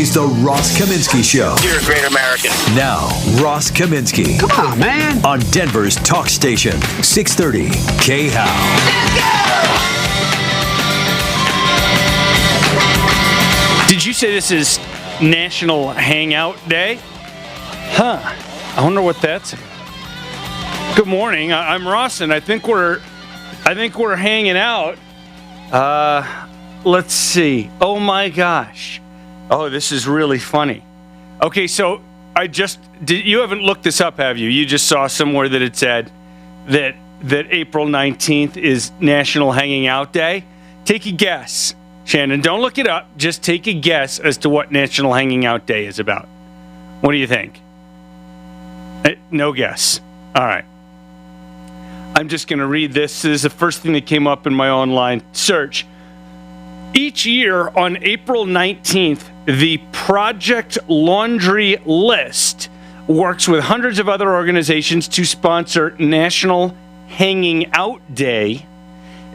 is the Ross Kaminsky Show. You're a great American. Now, Ross Kaminsky. Come on, man. On Denver's talk station, 630 KHOW. Did you say this is National Hangout Day? I wonder what that's about. Good morning. I'm Ross, and I think we're hanging out. Let's see. Oh my gosh. Oh, this is really funny. Okay, so you haven't looked this up, have you? You just saw somewhere that it said that April 19th is National Hanging Out Day. Take a guess. Shannon, don't look it up. Just take a guess as to what National Hanging Out Day is about. What do you think? No guess. All right. I'm just going to read this. This is the first thing that came up in my online search. Each year on April 19th, the Project Laundry List works with hundreds of other organizations to sponsor National Hanging Out Day.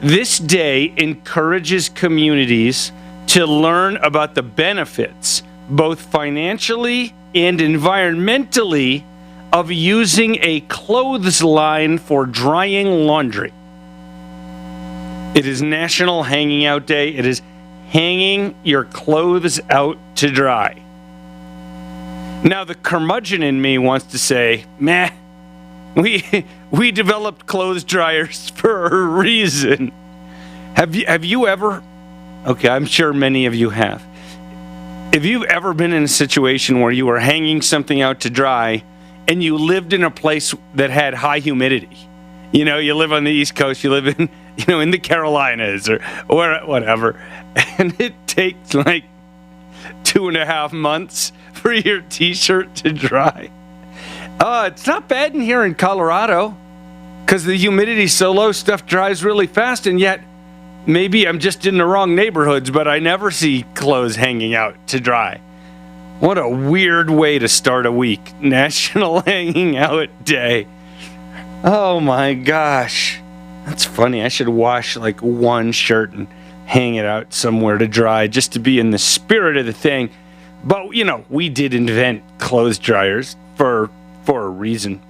This day encourages communities to learn about the benefits, both financially and environmentally, of using a clothesline for drying laundry. It is National Hanging Out Day. It is hanging your clothes out to dry. Now, the curmudgeon in me wants to say, meh, we developed clothes dryers for a reason. Have you ever, okay, I'm sure many of you have. Have you ever been in a situation where you were hanging something out to dry and you lived in a place that had high humidity? You know, you live on the East Coast, you live in, in the Carolinas or whatever, and it takes like 2.5 months for your t-shirt to dry. It's not bad in here in Colorado because the humidity's so low, stuff dries really fast, and yet maybe I'm just in the wrong neighborhoods, but I never see clothes hanging out to dry. What a weird way to start a week. National Hanging Out Day. Oh my gosh. That's funny. I should wash like one shirt and hang it out somewhere to dry just to be in the spirit of the thing. But, we did invent clothes dryers for a reason.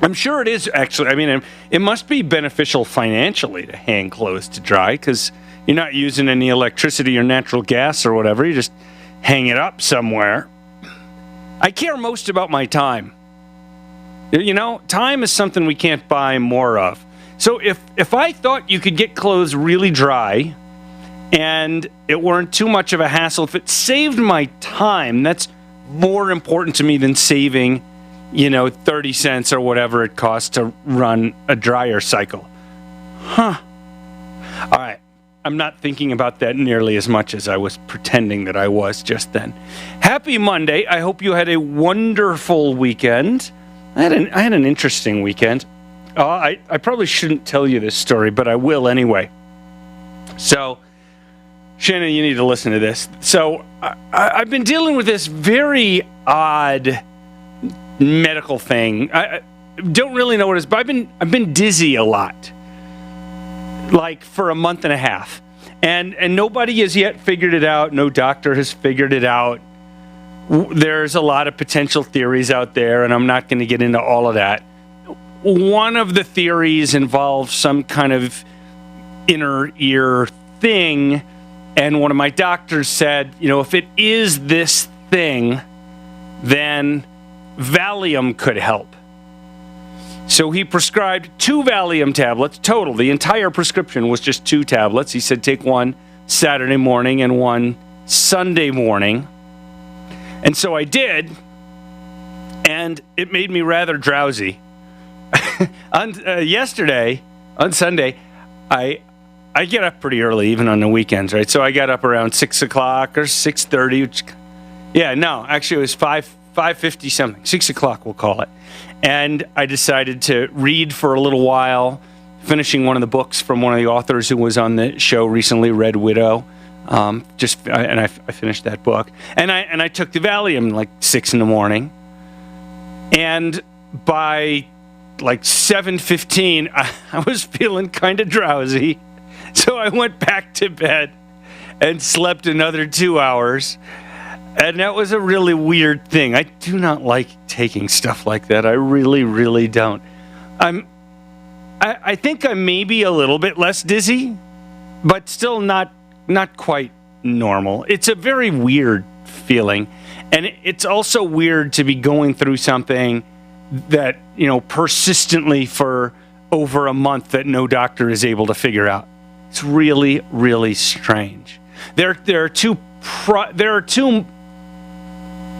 I'm sure it is actually. I mean, it must be beneficial financially to hang clothes to dry because you're not using any electricity or natural gas or whatever. You just hang it up somewhere. I care most about my time. Time is something we can't buy more of. So if I thought you could get clothes really dry and it weren't too much of a hassle, if it saved my time, that's more important to me than saving, 30 cents or whatever it costs to run a dryer cycle. All right. I'm not thinking about that nearly as much as I was pretending that I was just then. Happy Monday. I hope you had a wonderful weekend. I had an interesting weekend. I probably shouldn't tell you this story, but I will anyway. So, Shannon, you need to listen to this. So, I've been dealing with this very odd medical thing. I don't really know what it is, but I've been dizzy a lot. Like for a month and a half. And nobody has yet figured it out. No doctor has figured it out. There's a lot of potential theories out there, and I'm not going to get into all of that. One of the theories involves some kind of inner ear thing, and one of my doctors said, if it is this thing, then Valium could help. So he prescribed 2 Valium tablets total. The entire prescription was just 2 tablets. He said take one Saturday morning and one Sunday morning. And so I did, and it made me rather drowsy. On Sunday, I get up pretty early, even on the weekends, right? So I got up around 6 o'clock or 6:30. Actually it was 5:50 something. 6 o'clock, we'll call it. And I decided to read for a little while, finishing one of the books from one of the authors who was on the show recently, Red Widow. I finished that book. And I took the Valium like 6 in the morning. And by like 7:15, I was feeling kind of drowsy. So I went back to bed and slept another 2 hours. And that was a really weird thing. I do not like taking stuff like that. I really, really don't. I think I'm maybe a little bit less dizzy, but still not quite normal. It's a very weird feeling. And it's also weird to be going through something that, persistently for over a month that no doctor is able to figure out. It's really, really strange. There are two.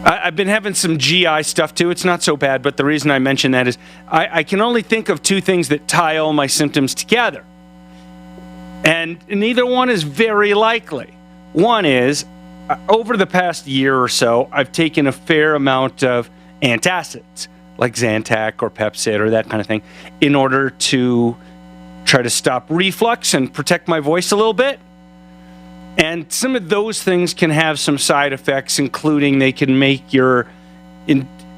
I've been having some GI stuff too. It's not so bad, but the reason I mention that is I can only think of two things that tie all my symptoms together. And neither one is very likely. One is, over the past year or so, I've taken a fair amount of antacids, like Zantac or Pepcid or that kind of thing, in order to try to stop reflux and protect my voice a little bit. And some of those things can have some side effects, including they can make your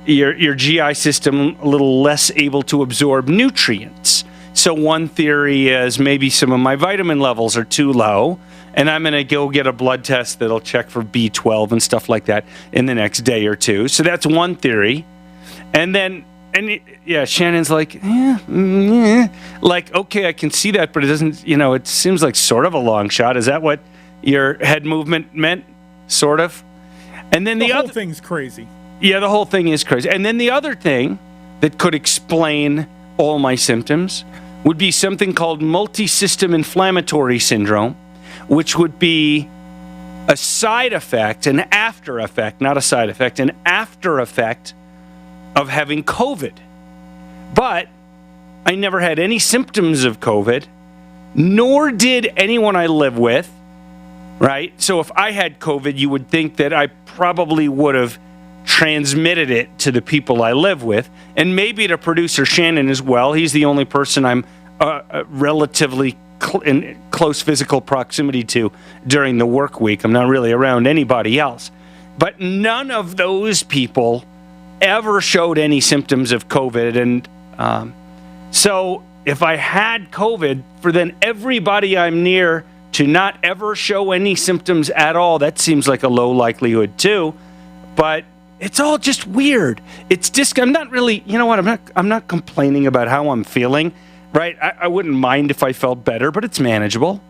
GI system a little less able to absorb nutrients. So one theory is maybe some of my vitamin levels are too low, and I'm going to go get a blood test that'll check for B12 and stuff like that in the next day or two. So that's one theory. And then, Shannon's like, like, okay, I can see that, but it doesn't, it seems like sort of a long shot. Is that what your head movement meant? Sort of. And then the whole thing's crazy. Yeah, the whole thing is crazy. And then the other thing that could explain all my symptoms would be something called multisystem inflammatory syndrome, which would be a side effect, an after effect, not a side effect, an after effect of having COVID. But I never had any symptoms of COVID, nor did anyone I live with, right? So if I had COVID, you would think that I probably would have transmitted it to the people I live with, and maybe to producer Shannon as well. He's the only person I'm relatively in close physical proximity to during the work week. I'm not really around anybody else. But none of those people ever showed any symptoms of COVID. And so if I had COVID, for then everybody I'm near to not ever show any symptoms at all, that seems like a low likelihood too. But it's all just weird. I'm not really, I'm not complaining about how I'm feeling, right? I wouldn't mind if I felt better, but it's manageable.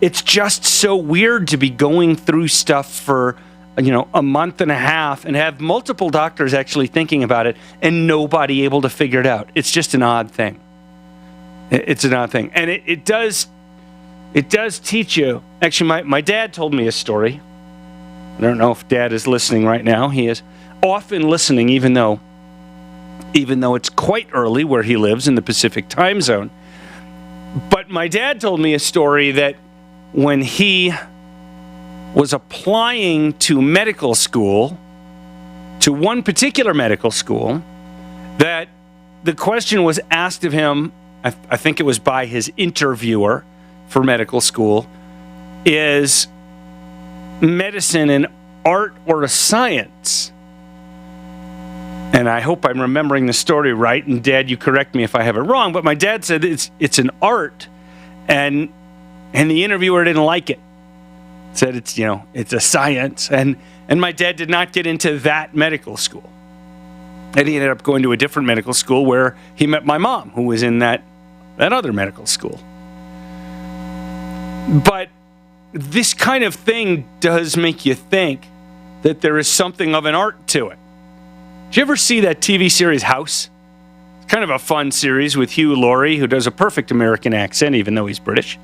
It's just so weird to be going through stuff for, a month and a half and have multiple doctors actually thinking about it and nobody able to figure it out. It's just an odd thing. It's an odd thing. And it does teach you. Actually, my dad told me a story. I don't know if Dad is listening right now. He is often listening, even though it's quite early where he lives in the Pacific time zone. But my dad told me a story that when he was applying to medical school, to one particular medical school, that the question was asked of him, I think it was by his interviewer for medical school, is medicine an art or a science? And I hope I'm remembering the story right, and Dad, you correct me if I have it wrong, but my dad said it's an art, and the interviewer didn't like it. Said it's a science, and my dad did not get into that medical school. And he ended up going to a different medical school where he met my mom, who was in that other medical school. But this kind of thing does make you think that there is something of an art to it. Did you ever see that TV series House? It's kind of a fun series with Hugh Laurie, who does a perfect American accent, even though he's British.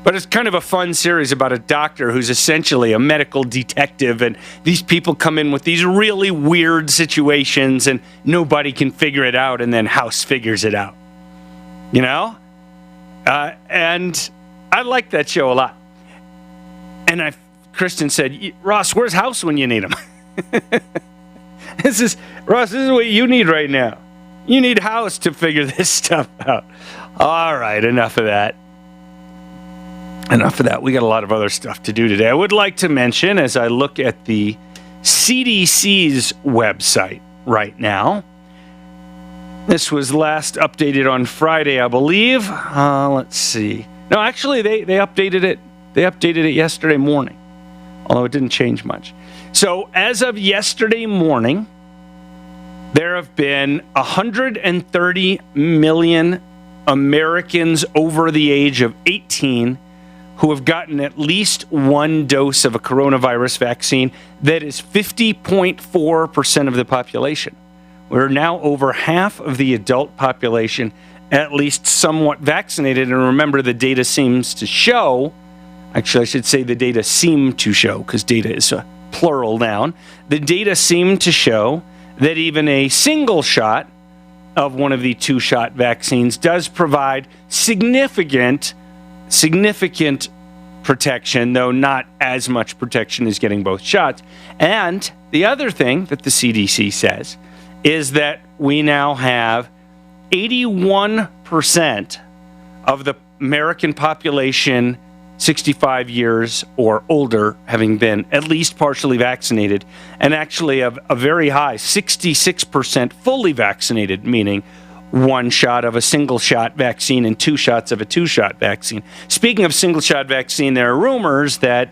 But it's kind of a fun series about a doctor who's essentially a medical detective, and these people come in with these really weird situations, and nobody can figure it out, and then House figures it out. And I like that show a lot. And Kristen said, Ross, where's House when you need him? Ross, this is what you need right now. You need House to figure this stuff out. All right, enough of that. We got a lot of other stuff to do today. I would like to mention, as I look at the CDC's website right now, this was last updated on Friday, I believe. Let's see. No, actually, they updated it. They updated it yesterday morning, although it didn't change much. So as of yesterday morning, there have been 130 million Americans over the age of 18 who have gotten at least one dose of a coronavirus vaccine. That is 50.4% of the population. We're now over half of the adult population at least somewhat vaccinated. And remember, the data seems to show, actually I should say the data seem to show, because data is a plural noun. The data seem to show that even a single shot of one of the two-shot vaccines does provide significant protection, though not as much protection as getting both shots. And the other thing that the CDC says is that we now have 81% of the American population 65 years or older having been at least partially vaccinated, and actually a very high 66% fully vaccinated, meaning one shot of a single shot vaccine and two shots of a two-shot vaccine. Speaking of single shot vaccine, there are rumors that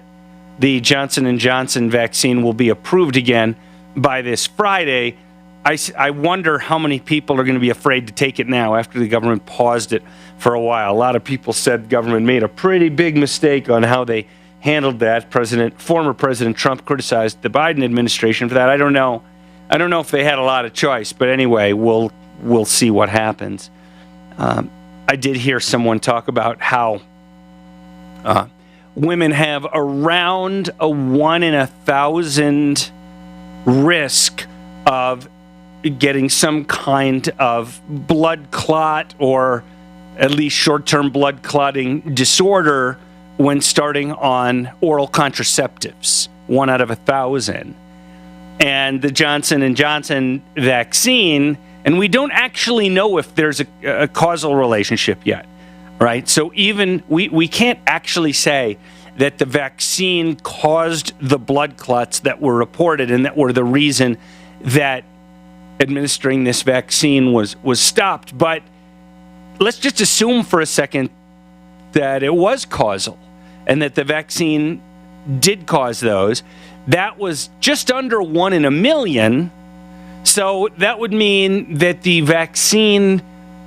the Johnson & Johnson vaccine will be approved again by this Friday. I wonder how many people are going to be afraid to take it now after the government paused it for a while. A lot of people said the government made a pretty big mistake on how they handled that. Former President Trump criticized the Biden administration for that. I don't know if they had a lot of choice, but anyway, we'll see what happens. I did hear someone talk about how women have around a 1 in 1,000 risk of getting some kind of blood clot or at least short-term blood clotting disorder when starting on oral contraceptives, 1 out of 1,000. And the Johnson & Johnson vaccine, and we don't actually know if there's a causal relationship yet, right? So even we can't actually say that the vaccine caused the blood clots that were reported and that were the reason that administering this vaccine was stopped. But let's just assume for a second that it was causal and that the vaccine did cause those. That was just under 1 in a million. So that would mean that the vaccine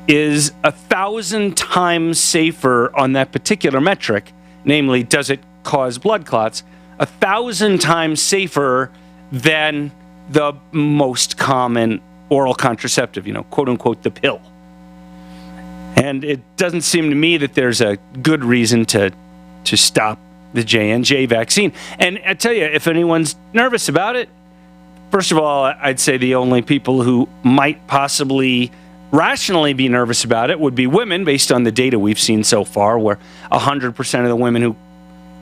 is 1,000 times safer on that particular metric, namely, does it cause blood clots, 1,000 times safer than the most common oral contraceptive, quote unquote, the pill. And it doesn't seem to me that there's a good reason to stop the J&J vaccine. And I tell you, if anyone's nervous about it, first of all, I'd say the only people who might possibly rationally be nervous about it would be women, based on the data we've seen so far, where 100% of the women who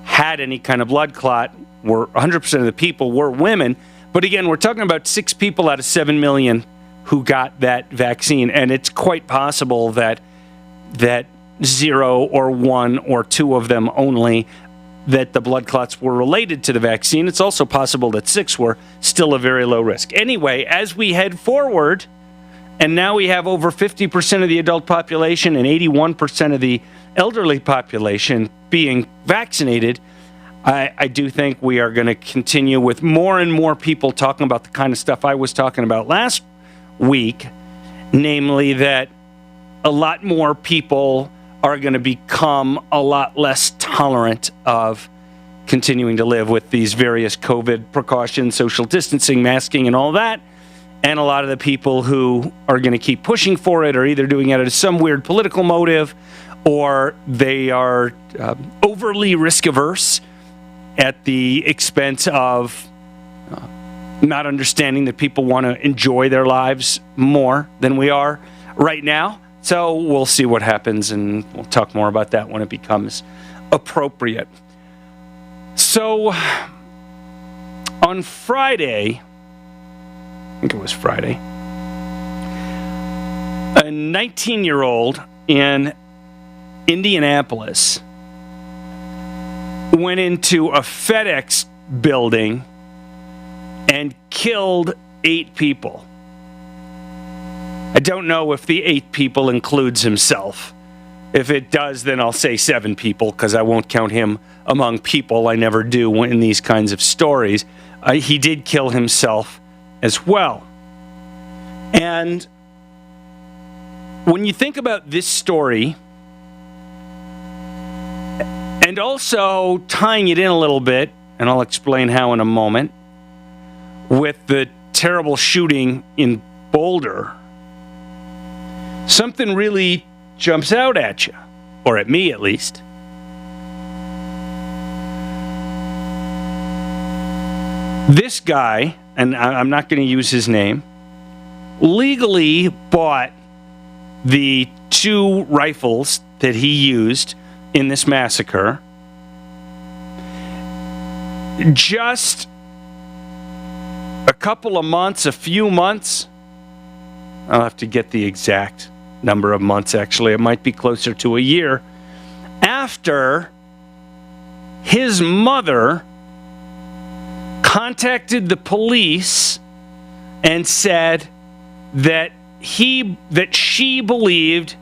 had any kind of blood clot were 100% of the people were women. But again, we're talking about 6 people out of 7 million who got that vaccine, and it's quite possible that 0 or 1 or 2 of them only, that the blood clots were related to the vaccine. It's also possible that 6 were still a very low risk. Anyway, as we head forward, and now we have over 50% of the adult population and 81% of the elderly population being vaccinated, I do think we are going to continue with more and more people talking about the kind of stuff I was talking about last week, namely that a lot more people are going to become a lot less tolerant of continuing to live with these various COVID precautions, social distancing, masking, and all that. And a lot of the people who are going to keep pushing for it are either doing it out of some weird political motive, or they are overly risk-averse at the expense of not understanding that people want to enjoy their lives more than we are right now. So we'll see what happens, and we'll talk more about that when it becomes appropriate. So on Friday, I think it was Friday, a 19-year-old in Indianapolis went into a FedEx building and killed 8 people. I don't know if the 8 people includes himself. If it does, then I'll say 7 people, because I won't count him among people. I never do in these kinds of stories. he did kill himself as well. And when you think about this story, and also tying it in a little bit, and I'll explain how in a moment, with the terrible shooting in Boulder, something really jumps out at you, or at me at least. This guy, and I'm not going to use his name, legally bought the 2 rifles that he used in this massacre just a couple of months, a few months. I'll have to get the exact number of months, actually. It might be closer to a year after his mother contacted the police and said that she believed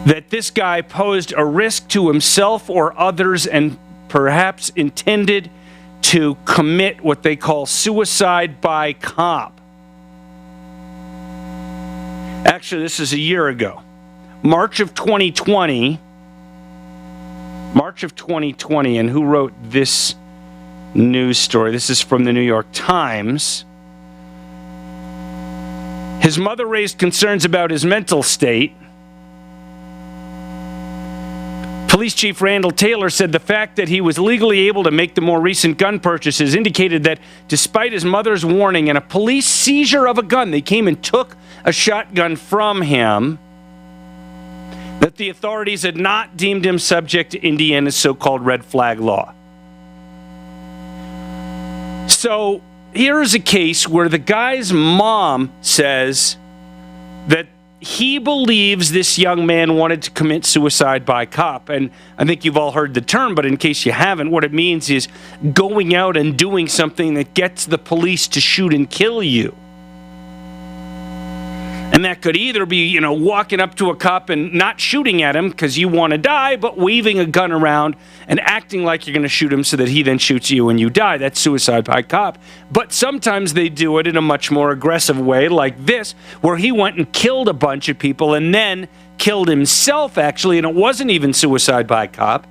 that this guy posed a risk to himself or others and perhaps intended to commit what they call suicide by cop. Actually, this is a year ago. March of 2020, and who wrote this news story? This is from the New York Times. His mother raised concerns about his mental state. Police Chief Randall Taylor said the fact that he was legally able to make the more recent gun purchases indicated that despite his mother's warning and a police seizure of a gun, they came and took a shotgun from him, that the authorities had not deemed him subject to Indiana's so-called red flag law. So here's a case where the guy's mom says that he believes this young man wanted to commit suicide by cop. And I think you've all heard the term, but in case you haven't, what it means is going out and doing something that gets the police to shoot and kill you. And that could either be, walking up to a cop and not shooting at him because you want to die, but waving a gun around and acting like you're going to shoot him so that he then shoots you and you die. That's suicide by cop. But sometimes they do it in a much more aggressive way, like this, where he went and killed a bunch of people and then killed himself, actually, and it wasn't even suicide by cop.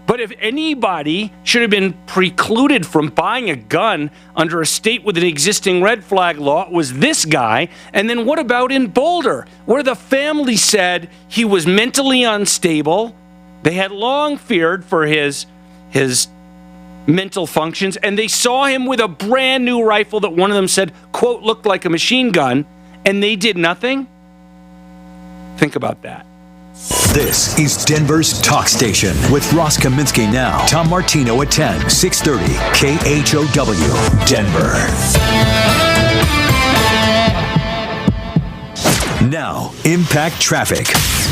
But if anybody should have been precluded from buying a gun under a state with an existing red flag law, it was this guy. And then what about in Boulder, where the family said he was mentally unstable? They had long feared for his mental functions, and they saw him with a brand new rifle that one of them said, quote, looked like a machine gun, and they did nothing? Think about that. This is Denver's Talk Station with Ross Kaminsky now. Tom Martino at 10, 630 KHOW, Denver. Now, Impact Traffic.